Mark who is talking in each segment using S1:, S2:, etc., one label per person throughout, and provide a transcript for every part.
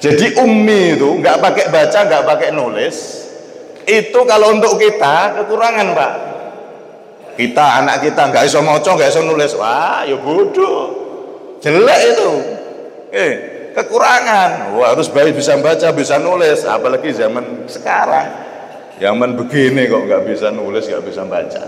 S1: Jadi ummi itu nggak pakai baca, nggak pakai nulis, itu kalau untuk kita kekurangan, Pak. Kita, anak kita nggak iso maca, nggak iso nulis, wah ya bodoh, jelek itu. Kekurangan. Wah, harus baik bisa baca, bisa nulis, apalagi zaman sekarang, zaman begini kok nggak bisa nulis, nggak bisa baca.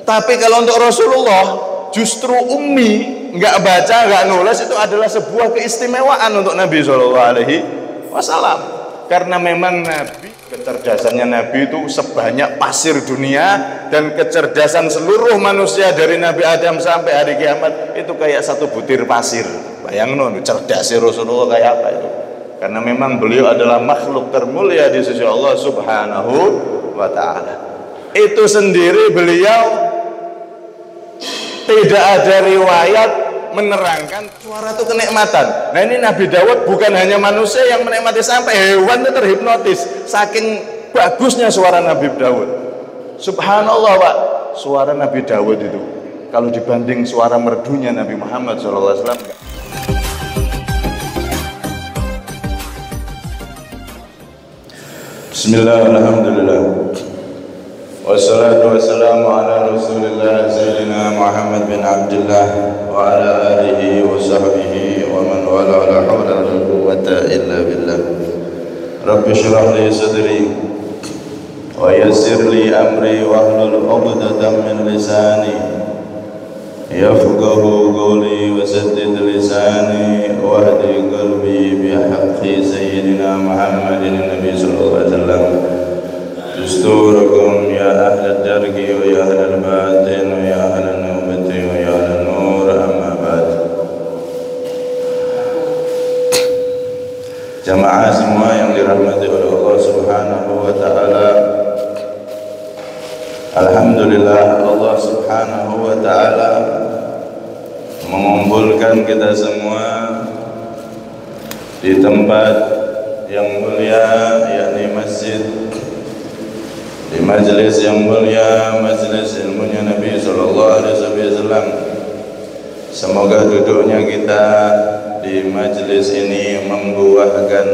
S1: Tapi kalau untuk Rasulullah justru ummi, nggak baca, nggak nulis, itu adalah sebuah keistimewaan untuk Nabi Shallallahu Alaihi Wasallam. Karena memang Nabi, kecerdasannya Nabi itu sebanyak pasir dunia, dan kecerdasan seluruh manusia dari Nabi Adam sampai hari kiamat itu kayak satu butir pasir. Bayangin cerdasnya Rasulullah kayak apa itu. Karena memang beliau adalah makhluk termulia di sisi Allah Subhanahu wa ta'ala. Itu sendiri beliau tidak ada riwayat menerangkan suara itu kenikmatan. Nah, ini Nabi Dawud bukan hanya manusia yang menikmati, sampai hewan itu terhipnotis saking bagusnya suara Nabi Dawud. Subhanallah, Pak, suara Nabi Dawud itu kalau dibanding suara merdunya Nabi Muhammad SAW. Bismillah, alhamdulillah, wassalatu wassalamu ala rasulillah sayyidina Muhammad bin Abdullah wa ala alihi wa sahbihi wa man wala, la hawla wa la quwwata illa billah. Rabbi shrah li sadri wa yassir li amri wahlul 'uqdatam min lisani yafqahu qawli wa saddid lisani wahdi qalbi bihaqqi sayyidina Muhammadin nabi sallallahu alaihi wasallam. Dusturakum ya ahlal dargi wa ya ahlal batin wa ya ahlal nawbati wa ya ahlal nur, amma ba'd. Jamaah semua yang dirahmati oleh Allah Subhanahu wa ta'ala, alhamdulillah Allah Subhanahu wa ta'ala mengumpulkan kita semua di tempat yang mulia, yakni masjid, di majelis yang mulia, majelis ilmunya Nabi Sallallahu Alaihi Wasallam. Semoga duduknya kita di majelis ini membuahkan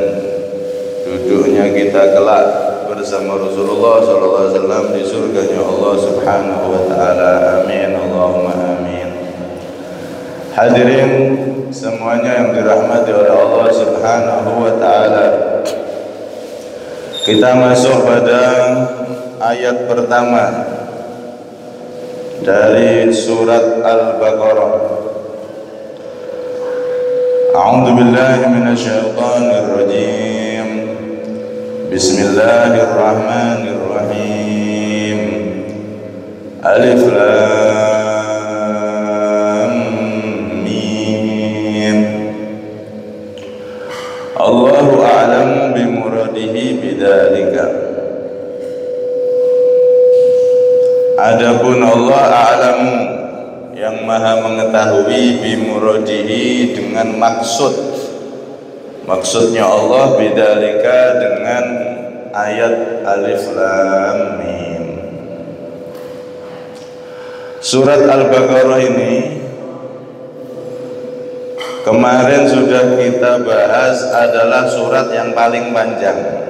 S1: duduknya kita kelak bersama Rasulullah Sallallahu Alaihi Wasallam di surganya Allah Subhanahu Wa Taala. Amin, Allahumma amin. Hadirin semuanya yang dirahmati oleh Allah Subhanahu Wa Taala, kita masuk pada ayat pertama dari surat Al-Baqarah. A'udzu billahi minasyaitonir rajim. Bismillahirrahmanirrahim. Alif lam mim. Allahu a'lamu bimuradihi bidzalika. Adapun Allah a'lamu, yang maha mengetahui, bimuradihi dengan maksudnya Allah, bidzalika dengan ayat alif lam mim. Surat Al-Baqarah ini kemarin sudah kita bahas, adalah surat yang paling panjang.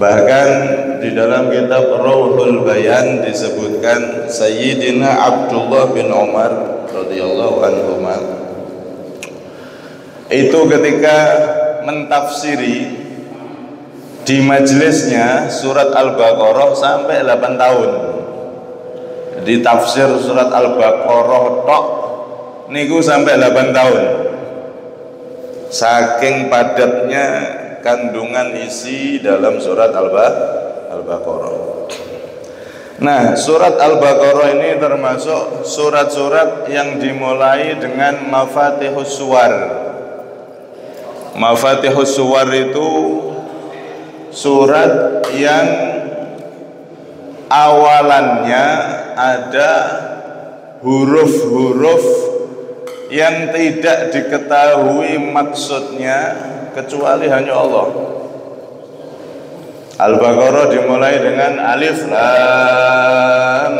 S1: Bahkan di dalam kitab Rawhul Bayan disebutkan Sayyidina Abdullah bin Umar radhiyallahu anhu itu ketika mentafsiri di majelisnya surat Al-Baqarah sampai 8 tahun. Di tafsir surat Al-Baqarah tok niku sampai 8 tahun. Saking padatnya kandungan isi dalam surat Al-Baqarah. Nah, surat Al-Baqarah ini termasuk surat-surat yang dimulai dengan Mafatihus Suwar. Mafatihus Suwar itu surat yang awalannya ada huruf-huruf yang tidak diketahui maksudnya kecuali hanya Allah. Al-Baqarah dimulai dengan alif lam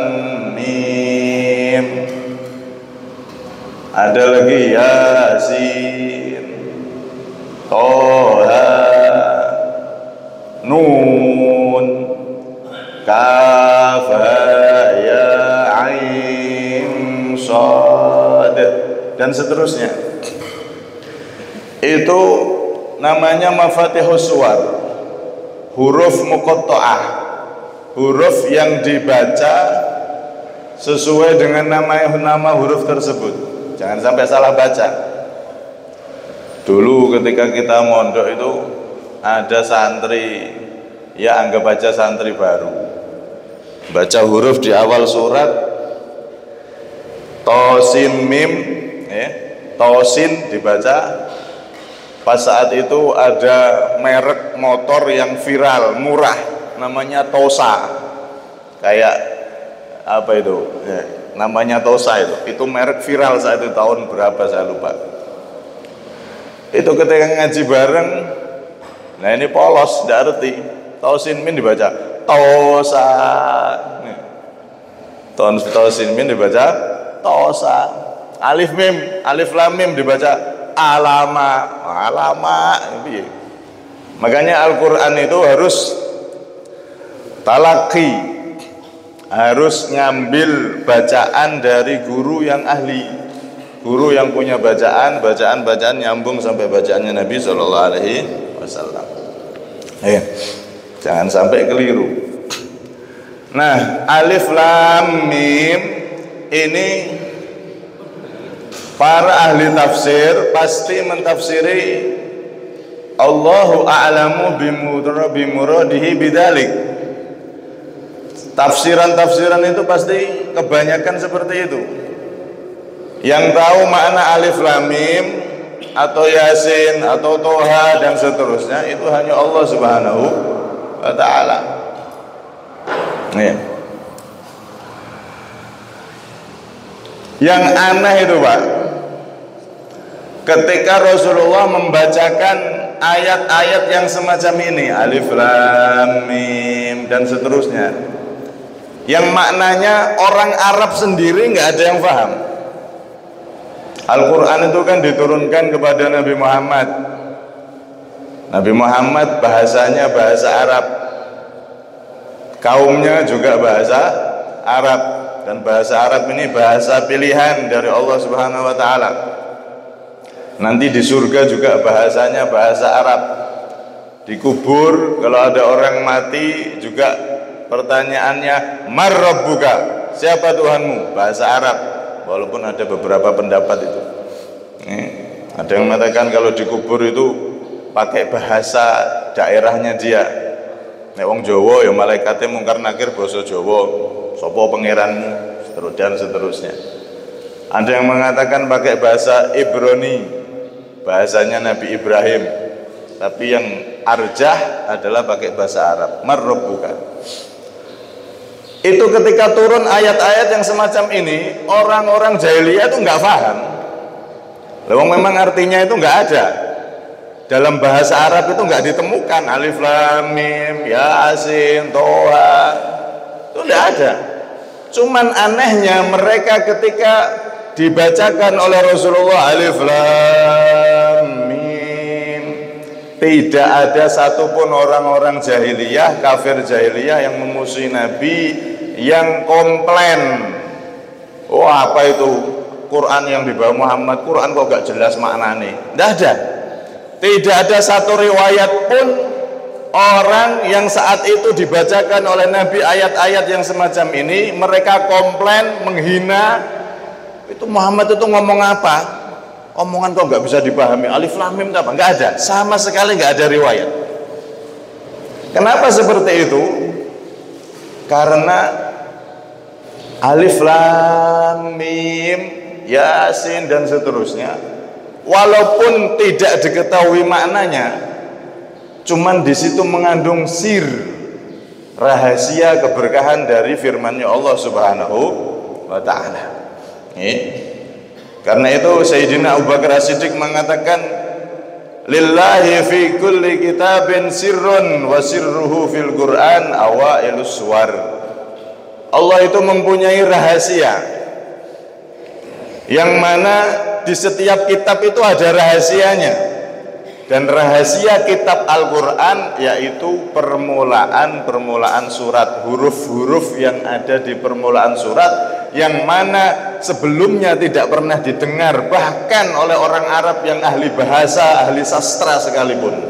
S1: mim. Ada lagi Yasin. Toha, Nun, Kaf, Ya, Ain, Shad, dan seterusnya. Itu namanya mafatihus suwar, huruf muqatta'ah, huruf yang dibaca sesuai dengan nama huruf tersebut. Jangan sampai salah baca. Dulu ketika kita mondok itu ada santri, ya anggap aja santri baru, baca huruf di awal surat tosin mim, ya, tosin dibaca. Pas saat itu ada merek motor yang viral, murah, namanya Tosa. Kayak apa itu? Ya, namanya Tosa itu merek viral saat itu, tahun berapa saya lupa. Itu ketika ngaji bareng, nah ini polos, tidak arti. Tosin min dibaca Tosa. Tosin min dibaca Tosa. Alif lam mim dibaca alama. Makanya Al-Quran itu harus talaki, harus ngambil bacaan dari guru yang ahli, guru yang punya bacaan nyambung sampai bacaannya Nabi Shallallahu Alaihi Wasallam. Jangan sampai keliru. Nah, alif lam mim ini para ahli tafsir pasti mentafsiri Allahu a'lamu bimuradihi bidzalik. Tafsiran itu pasti kebanyakan seperti itu. Yang tahu makna alif lam mim atau yasin atau toha dan seterusnya itu hanya Allah Subhanahu wa ta'ala. Yang aneh itu Pak, ketika Rasulullah membacakan ayat-ayat yang semacam ini, alif lam mim dan seterusnya, yang maknanya orang Arab sendiri nggak ada yang paham. Al-Quran itu kan diturunkan kepada Nabi Muhammad. Nabi Muhammad bahasanya bahasa Arab, kaumnya juga bahasa Arab, dan bahasa Arab ini bahasa pilihan dari Allah Subhanahu wa ta'ala. Nanti di surga juga bahasanya bahasa Arab. Di kubur kalau ada orang mati juga pertanyaannya mar rabbuka, siapa Tuhanmu, bahasa Arab. Walaupun ada beberapa pendapat itu. Ada yang mengatakan kalau dikubur itu pakai bahasa daerahnya dia. Nek wong Jawa ya malaikate mungkar nakir basa Jawa, sapa pangeranmu, dan seterusnya. Ada yang mengatakan pakai bahasa Ibrani, bahasanya Nabi Ibrahim. Tapi yang arjah adalah pakai bahasa Arab, mar rabbuka. Itu ketika turun ayat-ayat yang semacam ini, orang-orang jahiliyah itu nggak paham. Lewang memang artinya itu nggak ada. Dalam bahasa Arab itu nggak ditemukan alif lam mim, yasin, toha, itu nggak ada. Cuman anehnya mereka ketika dibacakan oleh Rasulullah alif lam mim, tidak ada satupun orang-orang jahiliyah, kafir jahiliyah yang memusuhi Nabi, yang komplain, oh apa itu Quran yang dibawa Muhammad, Quran kok gak jelas maknanya. Tidak ada. Tidak ada satu riwayat pun orang yang saat itu dibacakan oleh Nabi ayat-ayat yang semacam ini, mereka komplain, menghina, itu Muhammad itu ngomong apa? Omongan kok gak bisa dipahami, alif lam mim apa? Gak ada, sama sekali gak ada riwayat. Kenapa seperti itu? Karena alif lam mim, yasin dan seterusnya, walaupun tidak diketahui maknanya, cuman di situ mengandung sir, rahasia keberkahan dari firman-Nya Allah Subhanahu wa ta'ala. Karena itu Sayyidina Abu Bakar As-Siddiq mengatakan, lillahi fi kulli kitabin sirrun wa sirruhu fil Qur'an awailus suwar. Allah itu mempunyai rahasia, yang mana di setiap kitab itu ada rahasianya, Dan rahasia kitab Al-Quran yaitu permulaan surat, huruf-huruf yang ada di permulaan surat, yang mana sebelumnya tidak pernah didengar bahkan oleh orang Arab yang ahli bahasa, ahli sastra sekalipun.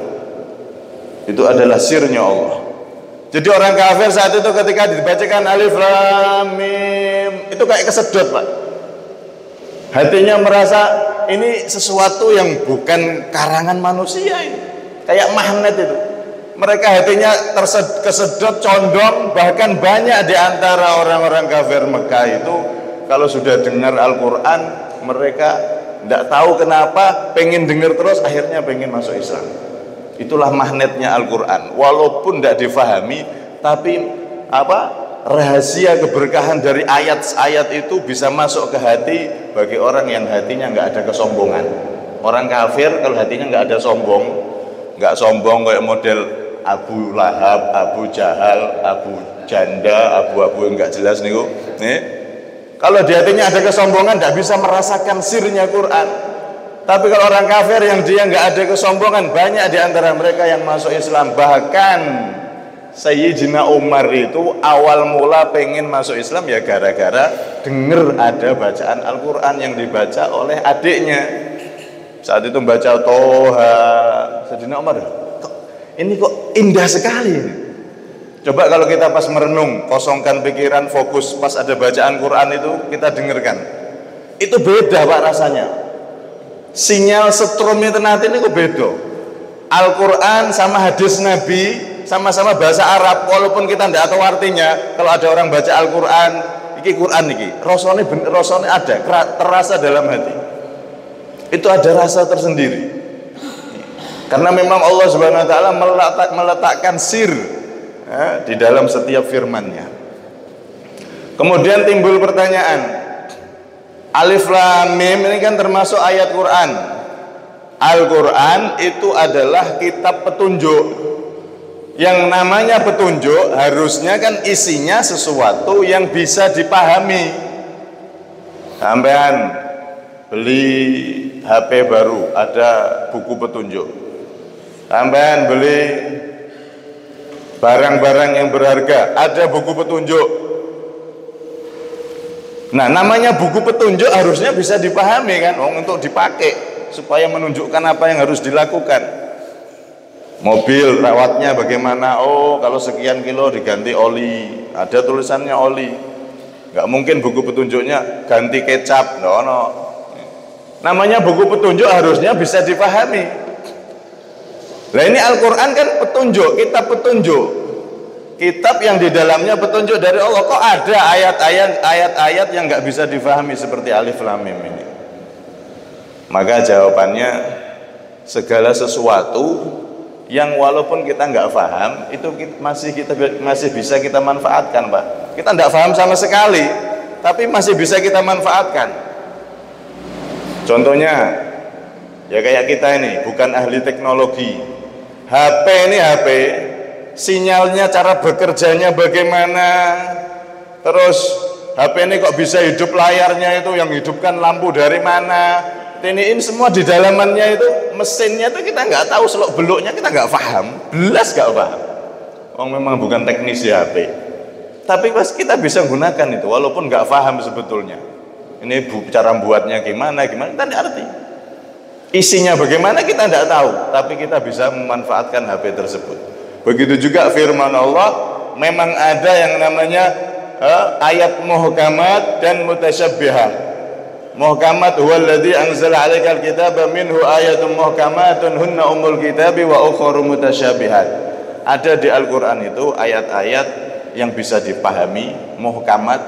S1: Itu adalah sirnya Allah. Jadi orang kafir saat itu ketika dibacakan alif lam mim, itu kayak kesedot, Pak. Hatinya merasa ini sesuatu yang bukan karangan manusia ini, kayak magnet itu. Mereka hatinya kesedot, condong. Bahkan banyak di antara orang-orang kafir Mekah itu kalau sudah dengar Al-Quran, mereka tidak tahu kenapa pengen dengar terus, akhirnya pengen masuk Islam. Itulah magnetnya Al-Quran. Walaupun tidak difahami, tapi rahasia keberkahan dari ayat-ayat itu bisa masuk ke hati bagi orang yang hatinya nggak ada kesombongan. Orang kafir kalau hatinya nggak ada nggak sombong kayak model Abu Lahab, Abu Jahal, Abu Janda, Abu-abu yang nggak jelas nih. Kalau di hatinya ada kesombongan, nggak bisa merasakan sirnya Quran. Tapi kalau orang kafir yang dia nggak ada kesombongan, banyak di antara mereka yang masuk Islam. Bahkan Sayyidina Umar itu awal mula pengen masuk Islam ya gara-gara denger ada bacaan Al-Quran yang dibaca oleh adiknya. Saat itu baca Toha, Sayyidina Umar, ini kok indah sekali. Coba kalau kita pas merenung, kosongkan pikiran, fokus pas ada bacaan Quran itu kita dengarkan. Itu beda Pak rasanya. Sinyal setrum itu nanti ini kok beda. Al-Quran sama hadis Nabi sama-sama bahasa Arab, walaupun kita tidak tahu artinya. Kalau ada orang baca Al-Quran, iki Quran iki, rasanya ada, terasa dalam hati. Itu ada rasa tersendiri. Karena memang Allah Subhanahu Wa Taala meletakkan sir di dalam setiap firman-Nya. Kemudian timbul pertanyaan, Alif Lam Mim ini kan termasuk ayat Quran. Al-Quran itu adalah kitab petunjuk. Yang namanya petunjuk harusnya kan isinya sesuatu yang bisa dipahami. Sampean beli HP baru, ada buku petunjuk. Sampean beli barang-barang yang berharga, ada buku petunjuk. Nah, namanya buku petunjuk harusnya bisa dipahami kan, untuk dipakai supaya menunjukkan apa yang harus dilakukan. Mobil rawatnya bagaimana? Oh, kalau sekian kilo diganti oli, ada tulisannya oli. Nggak mungkin buku petunjuknya ganti kecap, no. Namanya buku petunjuk harusnya bisa dipahami. Nah ini Al-Quran kan petunjuk, kitab petunjuk, kitab yang di dalamnya petunjuk dari Allah. Kok ada ayat-ayat yang nggak bisa dipahami seperti Alif Lam Mim ini? Maka jawabannya, segala sesuatu yang walaupun kita nggak paham itu masih bisa kita manfaatkan, Pak. Kita nggak paham sama sekali, tapi masih bisa kita manfaatkan. Contohnya, ya kayak kita ini bukan ahli teknologi. HP ini HP, sinyalnya, cara bekerjanya bagaimana? Terus HP ini kok bisa hidup, layarnya itu yang hidupkan lampu dari mana? Ini semua di dalamannya itu, mesinnya itu kita nggak tahu, selok beluknya kita nggak paham, belas nggak paham. Memang bukan teknisi HP, tapi pas kita bisa gunakan itu, walaupun nggak paham sebetulnya. Ini cara buatnya gimana, kita nggak arti. Isinya bagaimana kita nggak tahu, tapi kita bisa memanfaatkan HP tersebut. Begitu juga firman Allah, memang ada yang namanya ayat muhkamat dan mutasyabihah. Muhkamat huwallazi anzala 'alaikal kitaba minhu ayatun muhkamatun hunna ummul kitabi wa ukharu mutasyabihat. Ada di Al-Qur'an itu ayat-ayat yang bisa dipahami, muhkamat.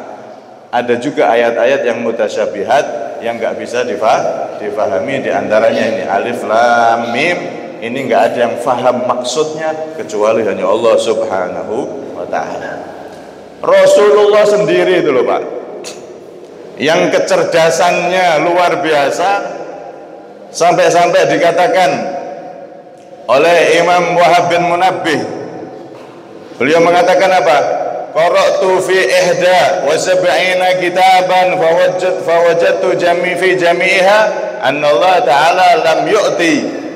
S1: Ada juga ayat-ayat yang mutasyabihat yang enggak bisa dipahami, di antaranya ini Alif Lam Mim. Ini enggak ada yang faham maksudnya kecuali hanya Allah Subhanahu wa taala. Rasulullah sendiri itu loh, Pak, yang kecerdasannya luar biasa, sampai-sampai dikatakan oleh Imam Wahab bin Munabbih, beliau mengatakan apa? Qara'tu fi ihda wa sab'ina kitaban fawajadtu fi jami'iha anna Allah Ta'ala lam yu'ti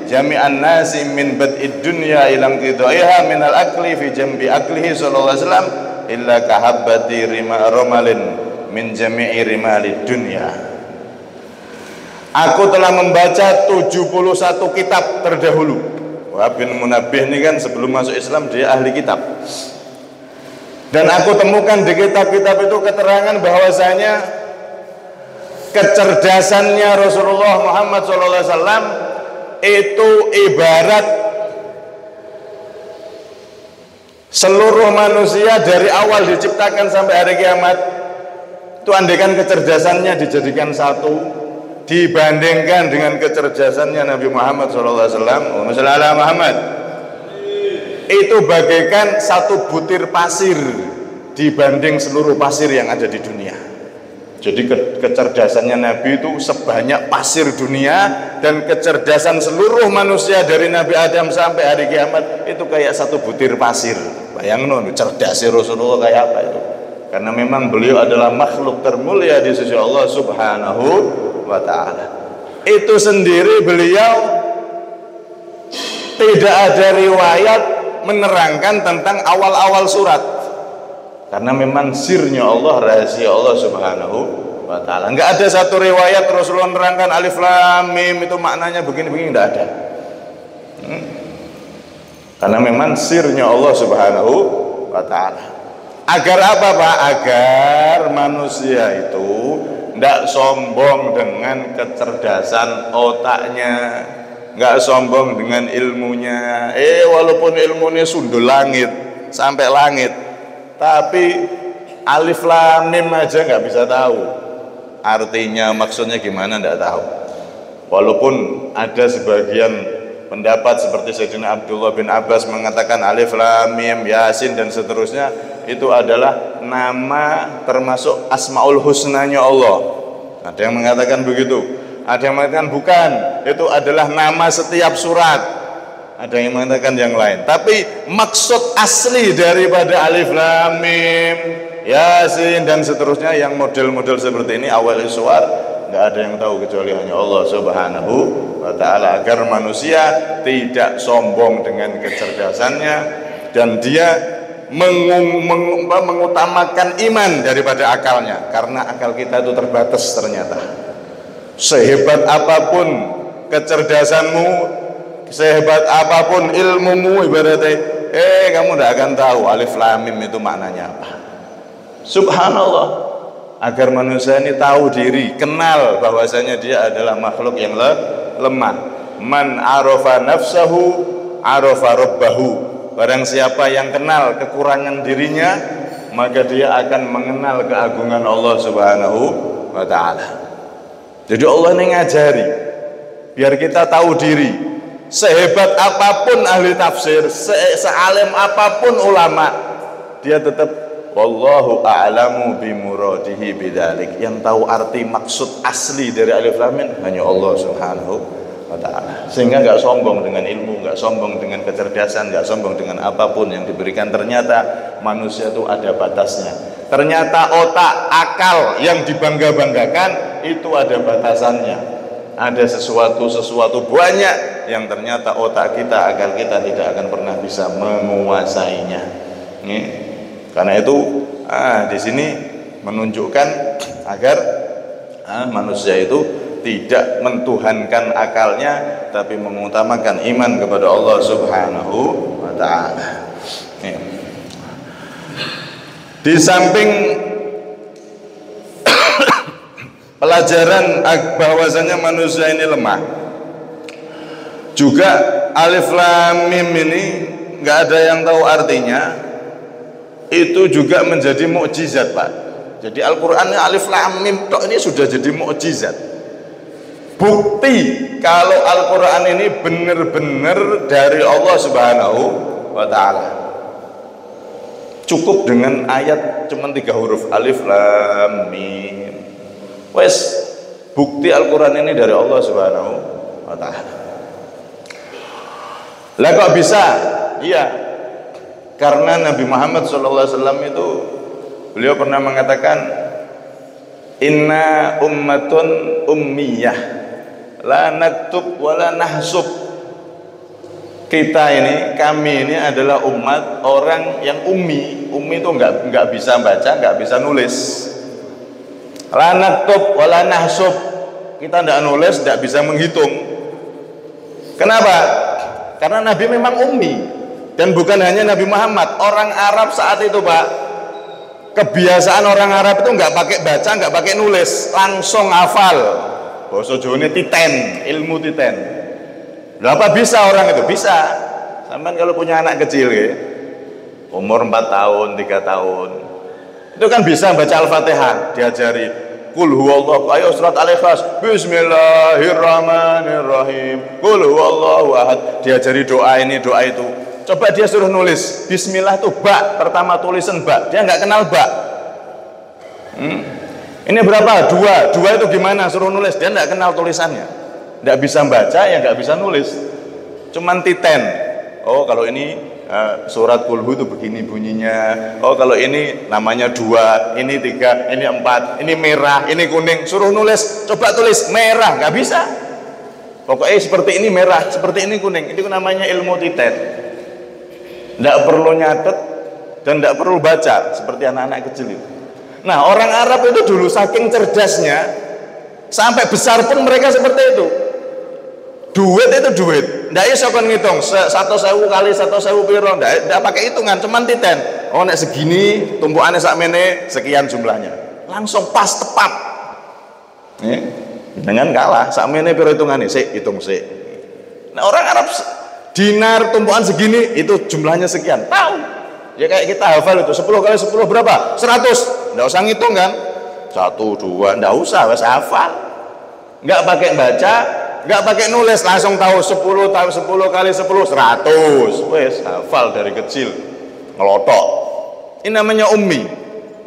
S1: jami'an nasi min bad'id dunya ila qidaiha min al-akli fi jambi aklihi sallallahu alaihi wasallam illa kahabbati romalin min jami'i rimalid dunya. Aku telah membaca 71 kitab terdahulu. Wahab bin Munabbih ini kan sebelum masuk Islam dia ahli kitab. Dan aku temukan di kitab-kitab itu keterangan bahwasanya kecerdasannya Rasulullah Muhammad SAW itu ibarat seluruh manusia dari awal diciptakan sampai hari kiamat. Itu andaikan kecerdasannya dijadikan satu dibandingkan dengan kecerdasannya Nabi Muhammad SAW, Muhammad, itu bagaikan satu butir pasir dibanding seluruh pasir yang ada di dunia. Jadi kecerdasannya Nabi itu sebanyak pasir dunia, dan kecerdasan seluruh manusia dari Nabi Adam sampai hari kiamat itu kayak satu butir pasir. Bayangin cerdasnya Rasulullah kayak apa itu. Karena memang beliau adalah makhluk termulia di sisi Allah Subhanahu wa ta'ala. Itu sendiri beliau tidak ada riwayat menerangkan tentang awal-awal surat, karena memang sirnya Allah, rahasia Allah Subhanahu wa ta'ala. Enggak ada satu riwayat Rasulullah menerangkan alif lam mim itu maknanya begini-begini, enggak ada. Karena memang sirnya Allah Subhanahu wa ta'ala. Agar apa Pak? Agar manusia itu tidak sombong dengan kecerdasan otaknya, nggak sombong dengan ilmunya. Walaupun ilmunya sundul langit sampai langit, tapi alif lam mim aja nggak bisa tahu artinya, maksudnya gimana nggak tahu. Walaupun ada sebagian pendapat seperti Sayyidina Abdullah bin Abbas mengatakan alif lam mim yasin dan seterusnya itu adalah nama termasuk asmaul husnanya Allah. Ada yang mengatakan begitu, ada yang mengatakan bukan, itu adalah nama setiap surat, ada yang mengatakan yang lain. Tapi maksud asli daripada alif lam mim yasin dan seterusnya yang model-model seperti ini awal suar, nggak ada yang tahu kecuali hanya Allah Subhanahu wa ta'ala. Agar manusia tidak sombong dengan kecerdasannya dan dia mengutamakan iman daripada akalnya, karena akal kita itu terbatas ternyata. Sehebat apapun kecerdasanmu, sehebat apapun ilmumu, ibaratnya kamu tidak akan tahu alif lam mim itu maknanya apa. Subhanallah. Agar manusia ini tahu diri, kenal bahwasanya dia adalah makhluk yang lemah. Man arafa nafsahu arafa rabbahu. Barang siapa yang kenal kekurangan dirinya, maka dia akan mengenal keagungan Allah Subhanahu wa ta'ala. Jadi Allah ini ngajari biar kita tahu diri. Sehebat apapun ahli tafsir, sealim apapun ulama, dia tetap wallahu a'lamu bimuradihi bidzalik. Yang tahu arti maksud asli dari alif lam mim hanya Allah Subhanahu wa ta'ala. Sehingga enggak sombong dengan ilmu, enggak sombong dengan kecerdasan, enggak sombong dengan apapun yang diberikan. Ternyata manusia itu ada batasnya. Ternyata otak, akal yang dibangga-banggakan itu ada batasannya. Ada sesuatu banyak yang ternyata otak kita, akal kita tidak akan pernah bisa menguasainya. Karena itu di sini menunjukkan agar manusia itu tidak mentuhankan akalnya, tapi mengutamakan iman kepada Allah Subhanahu wa ta'ala. Di samping pelajaran bahwasanya manusia ini lemah, juga alif lam mim ini nggak ada yang tahu artinya, itu juga menjadi mukjizat Pak. Jadi Al-Quran alif lam mim tok ini sudah jadi mukjizat. Bukti kalau Al-Quran ini benar-benar dari Allah Subhanahu wa ta'ala. Cukup dengan ayat cuma 3 huruf alif lam mim. Wes, bukti Al-Quran ini dari Allah Subhanahu wa ta'ala. Lah kok bisa? Iya, karena Nabi Muhammad SAW itu beliau pernah mengatakan inna ummatun ummiyah la naktub wa la nahsub Kita ini, kami ini adalah umat orang yang ummi. Ummi itu nggak bisa baca, nggak bisa nulis. La naktub wa la nahsub. Kita tidak nulis, tidak bisa menghitung. Kenapa? Karena Nabi memang ummi. Dan bukan hanya Nabi Muhammad, orang Arab saat itu, Pak, kebiasaan orang Arab itu nggak pakai baca, nggak pakai nulis, langsung hafal. Basa Jawane titen, ilmu titen. Berapa bisa orang itu? Bisa. Sampai kalau punya anak kecil ya, umur 4 tahun, 3 tahun, itu kan bisa baca Al-Fatihah, diajari Qul huwallahu, ayo surat Al-Ikhlas, Bismillahirrahmanirrahim, Qul huwallahu ahad, diajari doa ini, doa itu. Coba dia suruh nulis Bismillah itu ba, pertama tulisan ba, dia nggak kenal ba. Ini berapa? 2 itu gimana? Suruh nulis, dia nggak kenal tulisannya, nggak bisa baca, ya nggak bisa nulis, cuman titen. Oh kalau ini surat kulhu itu begini bunyinya. Oh kalau ini namanya 2, ini 3, ini 4, ini merah, ini kuning. Suruh nulis, coba tulis merah, nggak bisa. Pokoknya seperti ini merah, seperti ini kuning. Itu namanya ilmu titen. Nggak perlu nyatet dan nggak perlu baca seperti anak-anak kecil itu. Nah orang Arab itu dulu saking cerdasnya, sampai besar pun mereka seperti itu. Duit itu duit, ndak iso kon ngitung 1.000 kali 1.000 piro, ndak pakai hitungan, cuman titen. Oh nek segini tumpukane sakmene sekian jumlahnya. Langsung pas tepat. Dengan kalah sakmene piro hitungane, sik hitung sik. Nah orang Arab dinar tumpukan segini itu jumlahnya sekian, tahu. Ya kayak kita hafal itu 10 kali 10 berapa? 100. Ndak usah ngitung kan? 1, 2, ndak usah, wis hafal. Nggak pakai baca, nggak pakai nulis, langsung tahu 10 kali 10 100. Wes hafal dari kecil, ngelotok. Ini namanya ummi.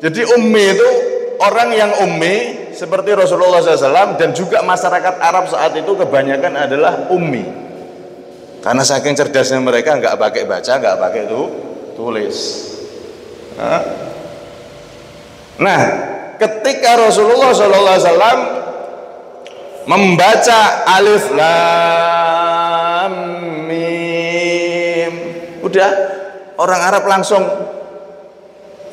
S1: Jadi ummi itu orang yang ummi seperti Rasulullah SAW, dan juga masyarakat Arab saat itu kebanyakan adalah ummi. Karena saking cerdasnya mereka, nggak pakai baca, nggak pakai tulis. Nah, ketika Rasulullah SAW membaca alif lam mim, udah orang Arab langsung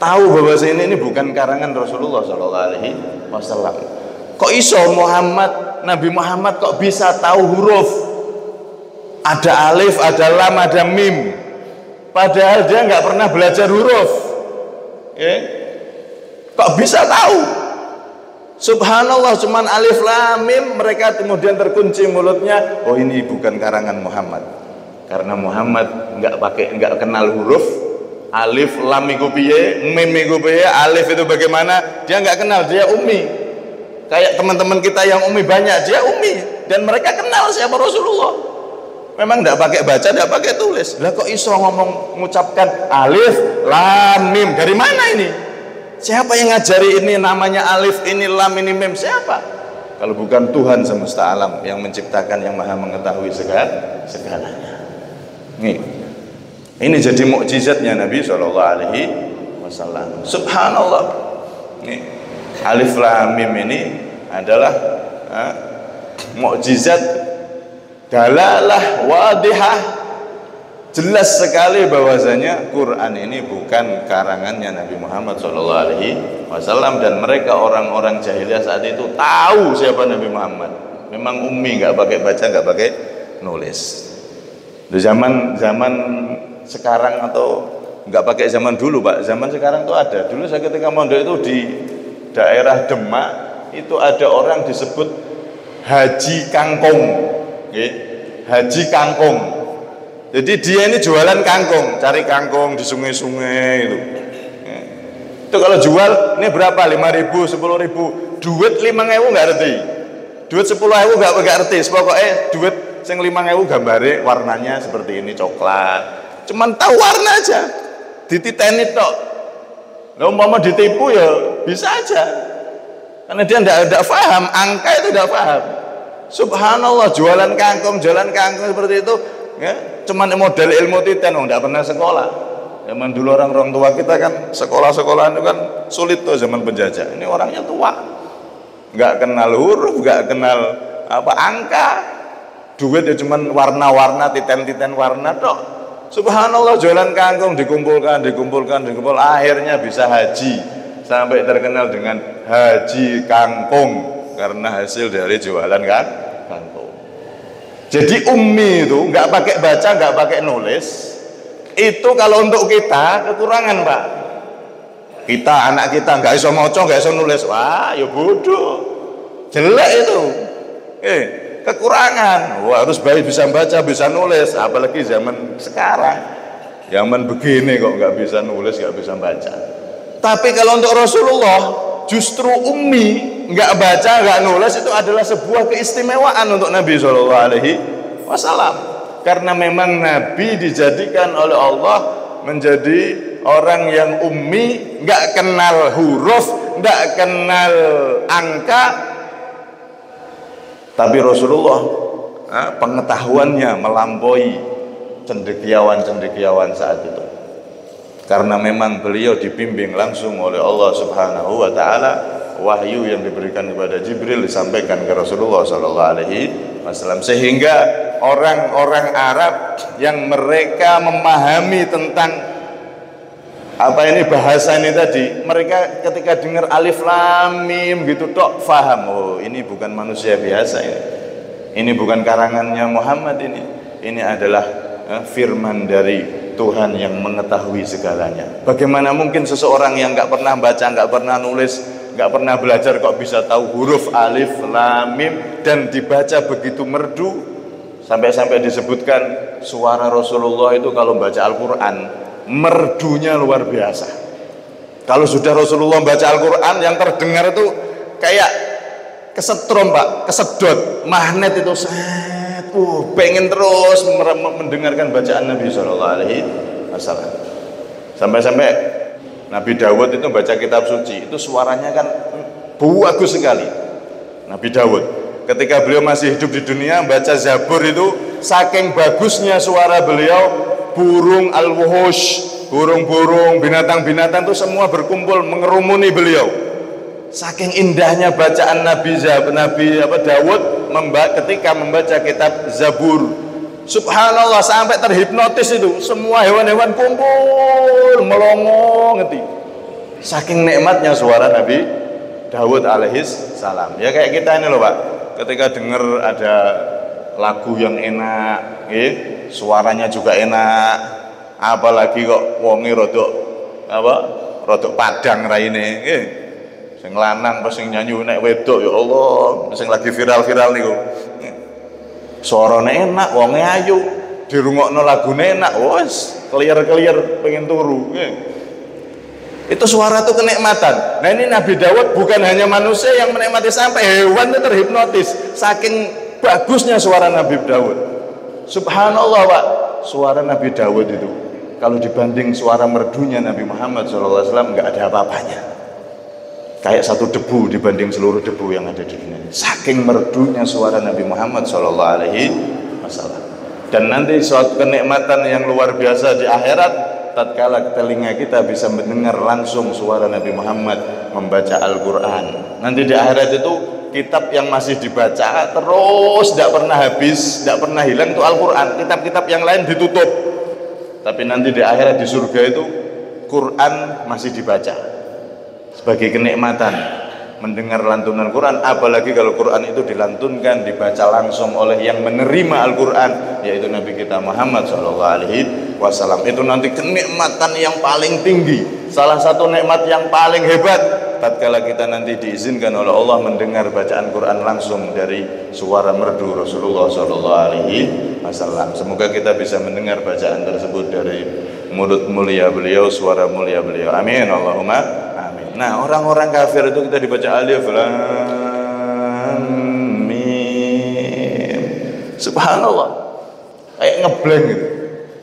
S1: tahu bahwa ini bukan karangan Rasulullah SAW. Kok iso Nabi Muhammad kok bisa tahu huruf? Ada alif, ada lam, ada mim. Padahal dia nggak pernah belajar huruf. Kok bisa tahu? Subhanallah, cuman alif lam mim, mereka kemudian terkunci mulutnya. Oh ini bukan karangan Muhammad, karena Muhammad nggak kenal huruf. Alif lam iku piye, mim iku piye, alif itu bagaimana, dia nggak kenal, dia ummi. Kayak teman-teman kita yang ummi banyak, dia ummi, dan mereka kenal siapa Rasulullah. Memang nggak pakai baca, nggak pakai tulis. Lah kok iso mengucapkan alif lam mim, dari mana ini? Siapa yang ngajari ini namanya alif, ini lam, ini mim? Siapa? Kalau bukan Tuhan semesta alam yang menciptakan, yang maha mengetahui segalanya. Ini jadi mukjizatnya Nabi SAW. Subhanallah. Alif lam mim ini adalah mukjizat, dalalah wadihah, jelas sekali bahwasanya Quran ini bukan karangannya Nabi Muhammad SAW. Dan mereka orang-orang jahiliyah saat itu tahu siapa Nabi Muhammad. Memang ummi, nggak pakai baca, nggak pakai nulis. Di zaman sekarang, atau nggak pakai zaman dulu Pak, zaman sekarang tuh ada. Dulu saya ketika mondok itu di daerah Demak, itu ada orang disebut Haji Kangkung. Haji Kangkung. Jadi dia ini jualan kangkung, cari kangkung di sungai-sungai itu. Itu kalau jual ini berapa? 5.000, 10.000. Duit 5.000 nggak ngerti. Duit 10.000 nggak ngerti. Pokoknya duit sing 5.000 gambare warnanya seperti ini, coklat. Cuman tahu warna aja. Dititeni tok. Lah umpama ditipu ya bisa aja. Karena dia tidak paham, angka itu tidak paham. Subhanallah, jualan kangkung seperti itu, ya, cuman modal ilmu titen, tidak pernah sekolah. Zaman dulu orang tua kita kan sekolah-sekolahan itu kan sulit tuh zaman penjajah. Ini orangnya tua, nggak kenal huruf, nggak kenal angka, duit ya cuman warna-warna, titen-titen warna tok. Subhanallah, jualan kangkung dikumpulkan, akhirnya bisa haji, sampai terkenal dengan haji kangkung karena hasil dari jualan kangkung. Jadi ummi itu nggak pakai baca, nggak pakai nulis, itu kalau untuk kita kekurangan, Pak. Kita, anak kita nggak iso maca, nggak iso nulis, wah ya bodoh, jelek itu. Kekurangan. Wah, harus baik bisa baca, bisa nulis, apalagi zaman sekarang. Zaman begini kok nggak bisa nulis, nggak bisa baca. Tapi kalau untuk Rasulullah, justru ummi, nggak baca, nggak nulis itu adalah sebuah keistimewaan untuk Nabi SAW. Karena memang Nabi dijadikan oleh Allah menjadi orang yang ummi, nggak kenal huruf, nggak kenal angka. Tapi Rasulullah pengetahuannya melampaui cendekiawan saat itu. Karena memang beliau dibimbing langsung oleh Allah Subhanahu wa taala, wahyu yang diberikan kepada Jibril disampaikan ke Rasulullah sallallahu alaihi wasallam, sehingga orang-orang Arab yang mereka memahami tentang bahasa ini tadi, mereka ketika dengar alif lam mim gitu tok faham, oh ini bukan manusia biasa ini. Ini bukan karangannya Muhammad ini adalah firman dari Tuhan yang mengetahui segalanya. Bagaimana mungkin seseorang yang nggak pernah baca, nggak pernah nulis, nggak pernah belajar kok bisa tahu huruf alif lam mim dan dibaca begitu merdu, sampai-sampai disebutkan suara Rasulullah itu kalau baca Al-Quran merdunya luar biasa. Kalau sudah Rasulullah baca Al-Quran, yang terdengar itu kayak kesetrum, Pak, kesedot magnet itu, pengen terus mendengarkan bacaan Nabi SAW. Sampai-sampai Nabi Dawud itu baca kitab suci, itu suaranya kan bagus sekali. Nabi Dawud ketika beliau masih hidup di dunia baca Zabur itu, saking bagusnya suara beliau, burung al-wuhush, burung-burung, binatang-binatang itu semua berkumpul mengerumuni beliau. Saking indahnya bacaan Nabi Dawud ketika membaca kitab Zabur. Subhanallah, sampai terhipnotis itu, semua hewan-hewan kumpul melongo ngerti. Saking nikmatnya suara Nabi Dawud alaihis salam. Ya kayak kita ini loh, Pak. Ketika dengar ada lagu yang enak, suaranya juga enak, apalagi kok wonge rodok padang raine, sing lanang pas sing nyanyi nek wedok, ya Allah, sing lagi viral-viral niku. Suarane enak, wonge ayu, dirungokno lagune enak, wes clear pengen turu. Itu suara itu kenikmatan. Nah ini Nabi Dawud bukan hanya manusia yang menikmati, sampai hewan itu terhipnotis saking bagusnya suara Nabi Dawud. Subhanallah, Pak, suara Nabi Dawud itu kalau dibanding suara merdunya Nabi Muhammad SAW nggak ada apa-apanya. Kayak satu debu dibanding seluruh debu yang ada di dunia. Saking merdunya suara Nabi Muhammad SAW. Dan nanti suatu kenikmatan yang luar biasa di akhirat, tatkala telinga kita bisa mendengar langsung suara Nabi Muhammad membaca Al-Quran. Nanti di akhirat itu kitab yang masih dibaca terus, tidak pernah habis, tidak pernah hilang, itu Al-Quran. Kitab-kitab yang lain ditutup, tapi nanti di akhirat di surga itu Quran masih dibaca sebagai kenikmatan mendengar lantunan Quran. Apalagi kalau Quran itu dilantunkan, dibaca langsung oleh yang menerima Al-Quran, yaitu Nabi kita Muhammad SAW. Itu nanti kenikmatan yang paling tinggi, salah satu nikmat yang paling hebat tatkala kita nanti diizinkan oleh Allah mendengar bacaan Quran langsung dari suara merdu Rasulullah SAW. Semoga kita bisa mendengar bacaan tersebut dari mulut mulia beliau, suara mulia beliau. Amin, Allahumma amin. Nah, orang-orang kafir itu kita dibaca alif lam mim. Subhanallah, kayak ngeblank gitu.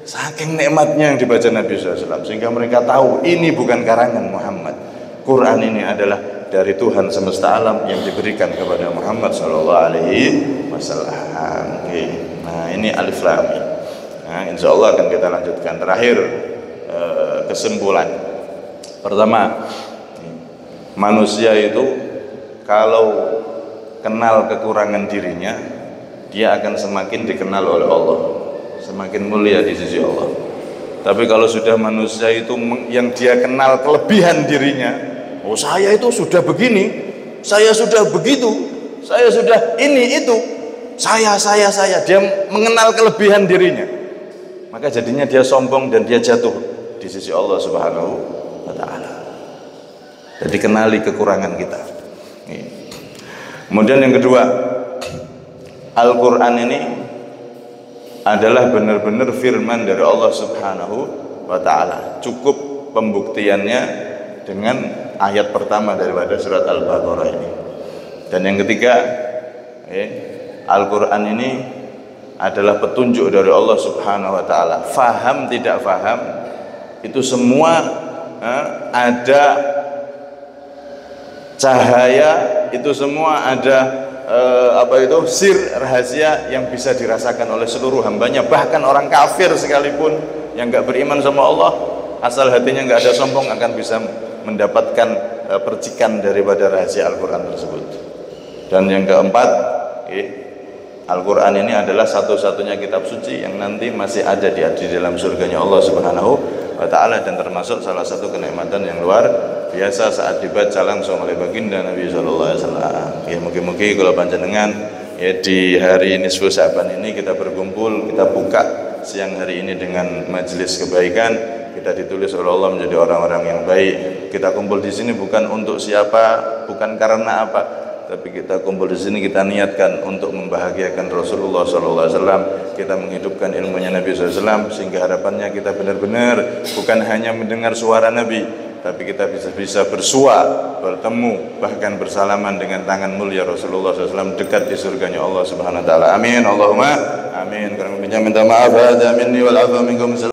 S1: Saking nikmatnya yang dibaca Nabi SAW, sehingga mereka tahu ini bukan karangan Muhammad. Quran ini adalah dari Tuhan semesta alam yang diberikan kepada Muhammad SAW. Nah, ini alif lam mim. Nah, insya Allah akan kita lanjutkan. Terakhir, kesimpulan. Pertama, manusia itu kalau kenal kekurangan dirinya, dia akan semakin dikenal oleh Allah, semakin mulia di sisi Allah. Tapi kalau sudah manusia itu yang dia kenal kelebihan dirinya, oh saya itu sudah begini, saya sudah begitu, saya sudah ini itu, saya, dia mengenal kelebihan dirinya, maka jadinya dia sombong dan dia jatuh di sisi Allah Subhanahu wa Ta'ala. Jadi kenali kekurangan kita. Kemudian yang kedua, Al-Quran ini adalah benar-benar firman dari Allah Subhanahu wa Ta'ala. Cukup pembuktiannya dengan ayat pertama daripada surat Al-Baqarah ini. Dan yang ketiga, Al-Quran ini adalah petunjuk dari Allah Subhanahu wa Ta'ala. Faham tidak faham, itu semua ada cahaya, itu semua ada sir rahasia yang bisa dirasakan oleh seluruh hambanya, bahkan orang kafir sekalipun yang nggak beriman sama Allah, asal hatinya nggak ada sombong, akan bisa mendapatkan percikan daripada rahasia Al-Quran tersebut. Dan yang keempat, Al-Quran ini adalah satu-satunya kitab suci yang nanti masih ada di dalam surganya Allah Subhanahu wa Ta'ala, dan termasuk salah satu kenikmatan yang luar biasa saat dibaca langsung oleh baginda Nabi Sallallahu Alaihi Wasallam. Ya, mungkin kalau panjenengan di hari nisfu Sa'ban ini kita berkumpul, kita buka siang hari ini dengan majelis kebaikan, kita ditulis oleh Allah menjadi orang-orang yang baik. Kita kumpul di sini bukan untuk siapa, bukan karena apa, tapi kita kumpul di sini kita niatkan untuk membahagiakan Rasulullah SAW. Kita menghidupkan ilmunya Nabi SAW, sehingga harapannya kita benar-benar bukan hanya mendengar suara Nabi, tapi kita bisa bersua, bertemu, bahkan bersalaman dengan tangan mulia Rasulullah SAW dekat di surganya Allah Subhanahu Wa Taala. Amin. Allahumma amin. Kurang lebihnya minta maaf. Hada minni wal afa minkum.